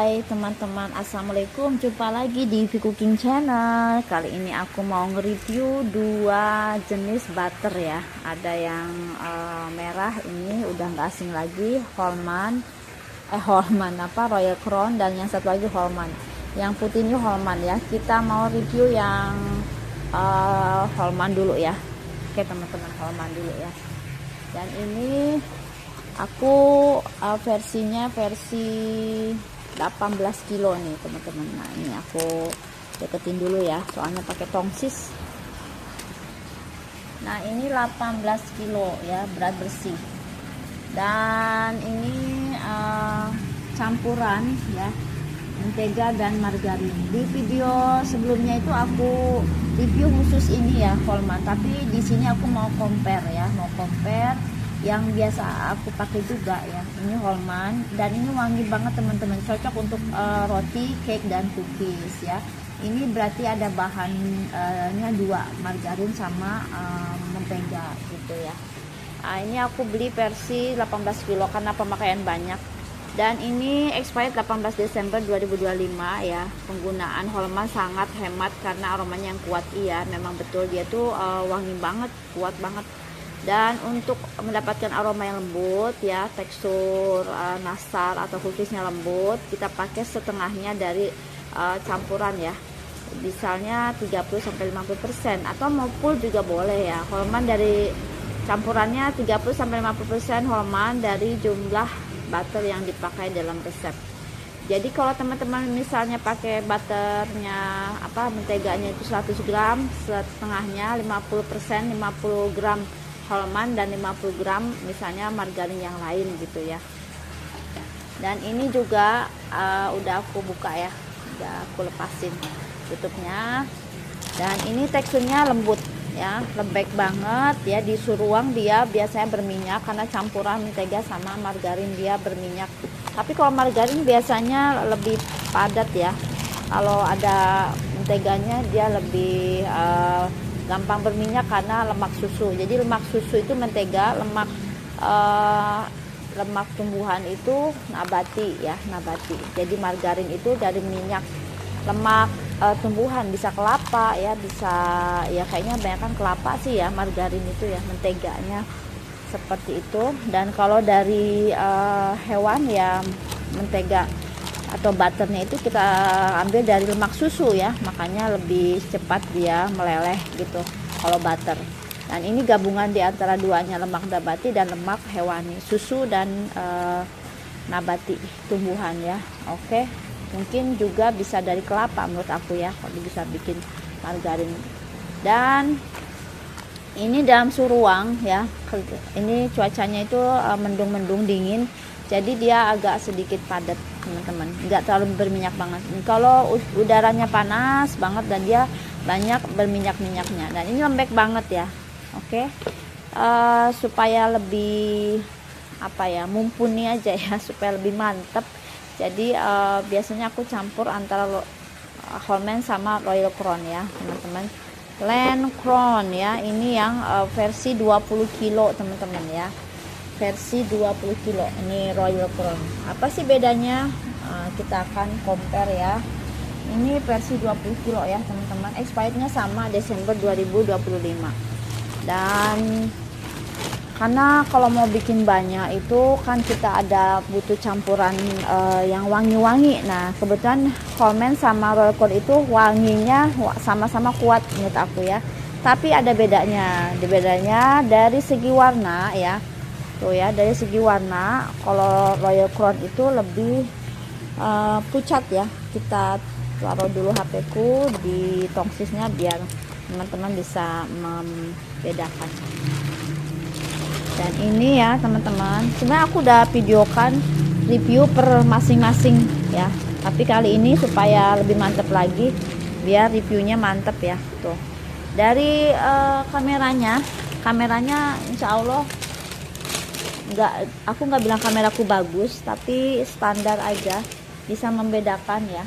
Hai teman-teman, assalamualaikum. Jumpa lagi di V Cooking Channel. Kali ini aku mau nge-review dua jenis butter ya. Ada yang merah, ini udah nggak asing lagi, Hallman Royal Crown, dan yang satu lagi Hallman. Yang putih ini Hallman ya. Kita mau review yang Hallman dulu ya. Oke teman-teman, Hallman dulu ya. Dan ini aku versinya versi 18 kilo nih teman-teman. Nah ini aku deketin dulu ya, soalnya pakai tongsis. Nah ini 18 kilo ya, berat bersih. Dan ini campuran ya, mentega dan margarin. Di video sebelumnya itu aku review khusus ini ya, Hallman. Tapi di sini aku mau compare ya, yang biasa aku pakai juga ya. Ini Hallman dan ini wangi banget teman-teman, cocok untuk roti, cake dan cookies ya. Ini berarti ada bahannya dua, margarin sama mentega gitu ya. Nah, ini aku beli versi 18 kilo karena pemakaian banyak. Dan ini expired 18 Desember 2025 ya. Penggunaan Hallman sangat hemat karena aromanya yang kuat. Iya, memang betul dia tuh wangi banget, kuat banget. Dan untuk mendapatkan aroma yang lembut ya, tekstur nastar atau cookiesnya lembut, kita pakai setengahnya dari campuran ya, misalnya 30-50%, atau mau full juga boleh ya. Hallman dari campurannya 30-50% Hallman dari jumlah butter yang dipakai dalam resep. Jadi kalau teman-teman misalnya pakai butternya menteganya itu 100 gram, setengahnya 50% 50 gram Hallman dan 50 gram misalnya margarin yang lain gitu ya. Dan ini juga udah aku buka ya, udah aku lepasin tutupnya. Dan ini teksturnya lembut ya, lembek banget ya. Di suruang dia biasanya berminyak karena campuran mentega sama margarin, dia berminyak. Tapi kalau margarin biasanya lebih padat ya, kalau ada menteganya dia lebih gampang berminyak karena lemak susu. Jadi lemak susu itu mentega, lemak tumbuhan itu nabati ya, nabati. Jadi margarin itu dari minyak lemak tumbuhan, bisa kelapa ya, bisa ya, kayaknya banyakkan kelapa sih ya margarin itu ya, menteganya seperti itu. Dan kalau dari hewan ya, mentega atau butternya itu kita ambil dari lemak susu ya, makanya lebih cepat dia meleleh gitu kalau butter. Dan ini gabungan di antara duanya, lemak nabati dan lemak hewani, susu dan nabati tumbuhan ya. Oke, mungkin juga bisa dari kelapa menurut aku ya, kalau bisa bikin margarin. Dan ini dalam suhu ruang ya, ini cuacanya itu mendung-mendung dingin, jadi dia agak sedikit padat teman-teman, nggak terlalu berminyak banget. Kalau udaranya panas banget dan dia banyak berminyak-minyaknya. Dan ini lembek banget ya. Oke, supaya lebih mumpuni aja ya, supaya lebih mantep. Jadi biasanya aku campur antara Hallman sama Royal Crown ya teman-teman. Land Crown ya, ini yang versi 20 kilo teman-teman ya, versi 20 kilo. Ini Royal Crown. Apa sih bedanya? Kita akan compare ya. Ini versi 20 kilo ya teman-teman, expirednya sama Desember 2025. Dan karena kalau mau bikin banyak itu kan kita ada butuh campuran yang wangi-wangi. Nah kebetulan Hallman sama Royal Crown itu wanginya sama-sama kuat menurut aku ya. Tapi ada bedanya. Bedanya dari segi warna ya. Tuh ya, dari segi warna kalau Royal Crown itu lebih pucat ya. Kita taruh dulu HP ku di tongsisnya biar teman-teman bisa membedakan. Dan ini ya teman-teman, sebenarnya aku udah videokan review per masing-masing ya, tapi kali ini supaya lebih mantep lagi, biar reviewnya mantep ya. Tuh dari kameranya insya Allah aku nggak bilang kameraku bagus, tapi standar aja, bisa membedakan ya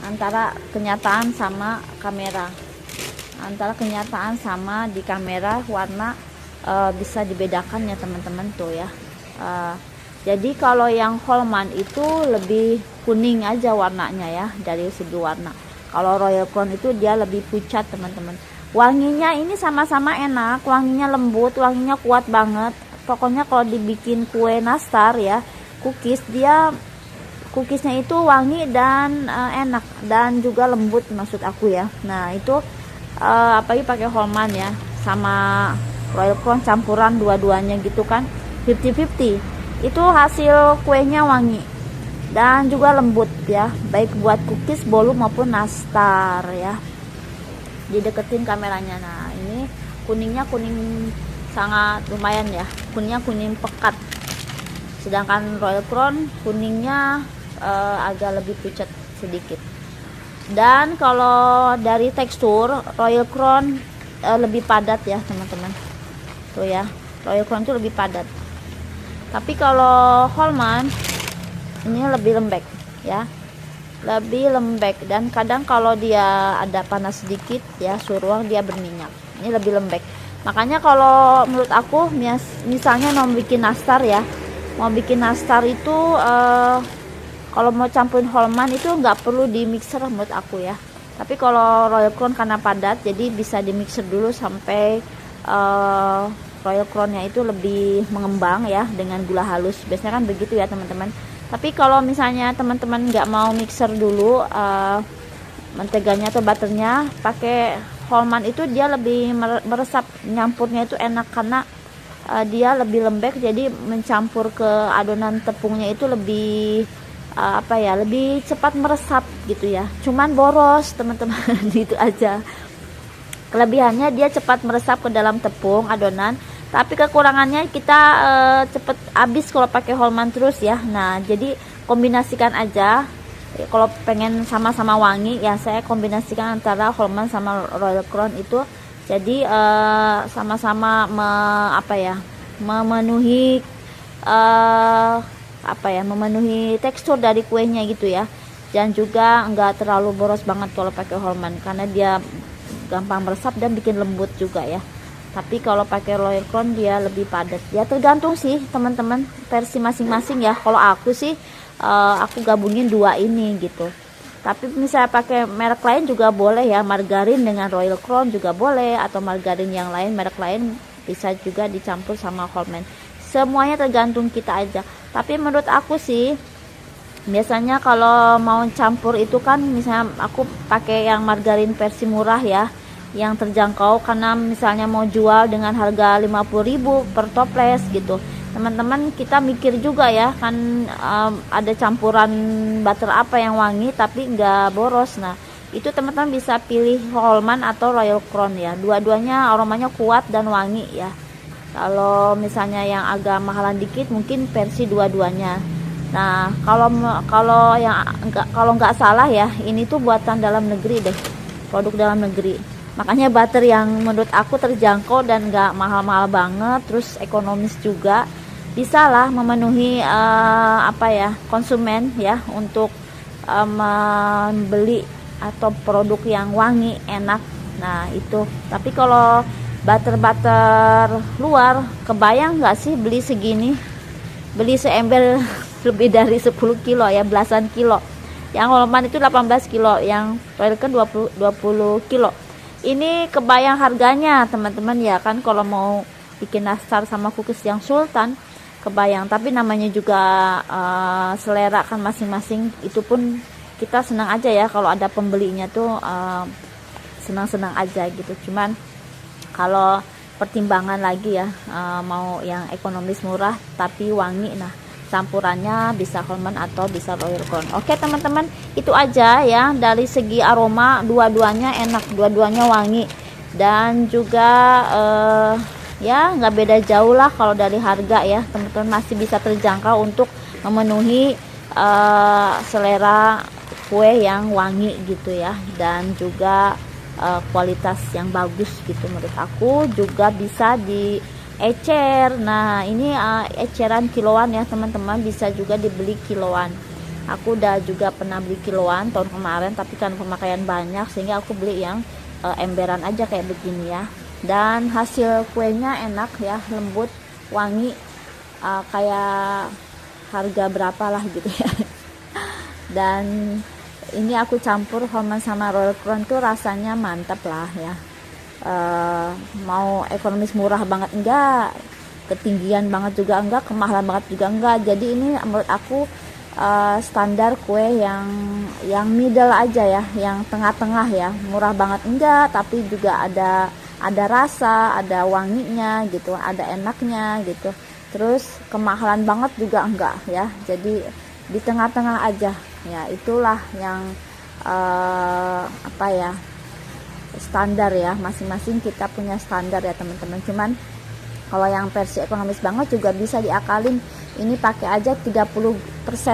antara kenyataan sama kamera, antara kenyataan sama di kamera warna bisa dibedakan ya teman-teman. Tuh ya, Jadi kalau yang Holman itu lebih kuning aja warnanya ya, dari segi warna. Kalau Royal Crown itu dia lebih pucat teman-teman. Wanginya ini sama-sama enak, wanginya lembut, wanginya kuat banget. Pokoknya kalau dibikin kue nastar ya, cookiesnya itu wangi dan enak dan juga lembut maksud aku ya. Nah itu apalagi pakai Holman ya, sama Royal Crown campuran dua-duanya gitu kan, 50-50. Itu hasil kuenya wangi dan juga lembut ya, baik buat cookies, bolu maupun nastar ya. Dideketin kameranya. Nah ini kuningnya kuning sangat lumayan ya, kuningnya kuning pekat, sedangkan Royal Crown kuningnya agak lebih pucat sedikit. Dan kalau dari tekstur Royal Crown lebih padat ya teman-teman, tuh ya, Royal Crown itu lebih padat. Tapi kalau Holman ini lebih lembek ya, lebih lembek. Dan kadang kalau dia ada panas sedikit ya, suhu ruang, dia berminyak. Ini lebih lembek. Makanya kalau menurut aku misalnya mau bikin nastar ya, mau bikin nastar itu kalau mau campurin Holman itu nggak perlu di mixer menurut aku ya. Tapi kalau Royal Crown karena padat, jadi bisa di mixer dulu sampai Royal Crown-nya itu lebih mengembang ya dengan gula halus. Biasanya kan begitu ya teman-teman. Tapi kalau misalnya teman-teman nggak mau mixer dulu menteganya atau butternya, pakai Holman itu dia lebih meresap, nyampurnya itu enak karena dia lebih lembek, jadi mencampur ke adonan tepungnya itu lebih lebih cepat meresap gitu ya. Cuman boros teman-teman gitu aja. Kelebihannya dia cepat meresap ke dalam tepung adonan, tapi kekurangannya kita cepet habis kalau pakai Holman terus ya. Nah jadi kombinasikan aja. Kalau pengen sama-sama wangi ya, saya kombinasikan antara Holman sama Royal Crown itu, jadi sama-sama memenuhi memenuhi tekstur dari kuenya gitu ya. Dan juga nggak terlalu boros banget kalau pakai Holman karena dia gampang meresap dan bikin lembut juga ya. Tapi kalau pakai Royal Crown dia lebih padat ya, tergantung sih teman-teman versi masing-masing ya. Kalau aku sih aku gabungin dua ini gitu. Tapi misalnya pakai merek lain juga boleh ya, margarin dengan Royal Crown juga boleh, atau margarin yang lain, merek lain bisa juga dicampur sama Holman. Semuanya tergantung kita aja. Tapi menurut aku sih biasanya kalau mau campur itu kan, misalnya aku pakai yang margarin versi murah ya, yang terjangkau, karena misalnya mau jual dengan harga 50.000 per toples gitu. Teman-teman kita mikir juga ya kan, ada campuran butter apa yang wangi tapi nggak boros. Nah itu teman-teman bisa pilih Holman atau Royal Crown ya, dua-duanya aromanya kuat dan wangi ya. Kalau misalnya yang agak mahalan dikit mungkin versi dua-duanya. Nah kalau nggak salah ya, ini tuh buatan dalam negeri deh, produk dalam negeri. Makanya butter yang menurut aku terjangkau dan nggak mahal-mahal banget, terus ekonomis juga, bisa lah memenuhi konsumen ya untuk membeli atau produk yang wangi enak. Nah itu. Tapi kalau butter luar, kebayang nggak sih beli segini, beli seember lebih dari 10 kilo ya, belasan kilo. Yang Holman itu 18 kilo, yang Royal Crown 20 kilo. Ini kebayang harganya teman-teman ya kan, kalau mau bikin nastar sama cookies yang sultan kebayang. Tapi namanya juga selera kan masing-masing. Itu pun kita senang aja ya kalau ada pembelinya tuh, senang-senang aja gitu. Cuman kalau pertimbangan lagi ya, mau yang ekonomis murah tapi wangi, nah campurannya bisa Holman atau bisa Royal Crown. Oke teman-teman, itu aja ya. Dari segi aroma dua-duanya enak, dua-duanya wangi, dan juga ya nggak beda jauh lah. Kalau dari harga ya teman-teman masih bisa terjangkau untuk memenuhi selera kue yang wangi gitu ya, dan juga kualitas yang bagus gitu. Menurut aku juga bisa di ecer. Nah ini eceran kiloan ya teman-teman, bisa juga dibeli kiloan. Aku udah juga pernah beli kiloan tahun kemarin, tapi kan pemakaian banyak sehingga aku beli yang emberan aja kayak begini ya. Dan hasil kuenya enak ya, lembut, wangi, kayak harga berapa lah gitu ya. Dan ini aku campur Homa sama Royal Crown tuh rasanya mantap lah ya. Mau ekonomis murah banget enggak, ketinggian banget juga enggak, kemahalan banget juga enggak. Jadi ini menurut aku standar kue yang middle aja ya, yang tengah-tengah ya, murah banget enggak, tapi juga ada rasa, ada wanginya gitu, ada enaknya gitu. Terus kemahalan banget juga enggak ya, jadi di tengah-tengah aja ya. Itulah yang apa ya, standar ya, masing-masing kita punya standar ya teman-teman. Cuman kalau yang versi ekonomis banget juga bisa diakalin, ini pakai aja 30%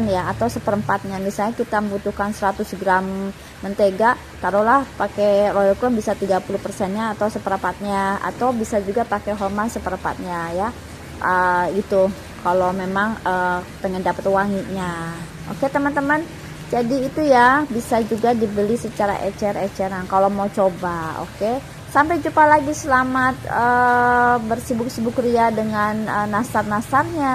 ya, atau seperempatnya. Misalnya kita membutuhkan 100 gram mentega, taruhlah pakai Royal Crown bisa 30%-nya atau seperempatnya, atau bisa juga pakai Homa seperempatnya ya. Itu kalau memang pengen dapat wanginya. Oke teman-teman, jadi itu ya, bisa juga dibeli secara ecer-eceran kalau mau coba. Oke, sampai jumpa lagi. Selamat bersibuk-sibuk ria dengan nastar-nastarnya.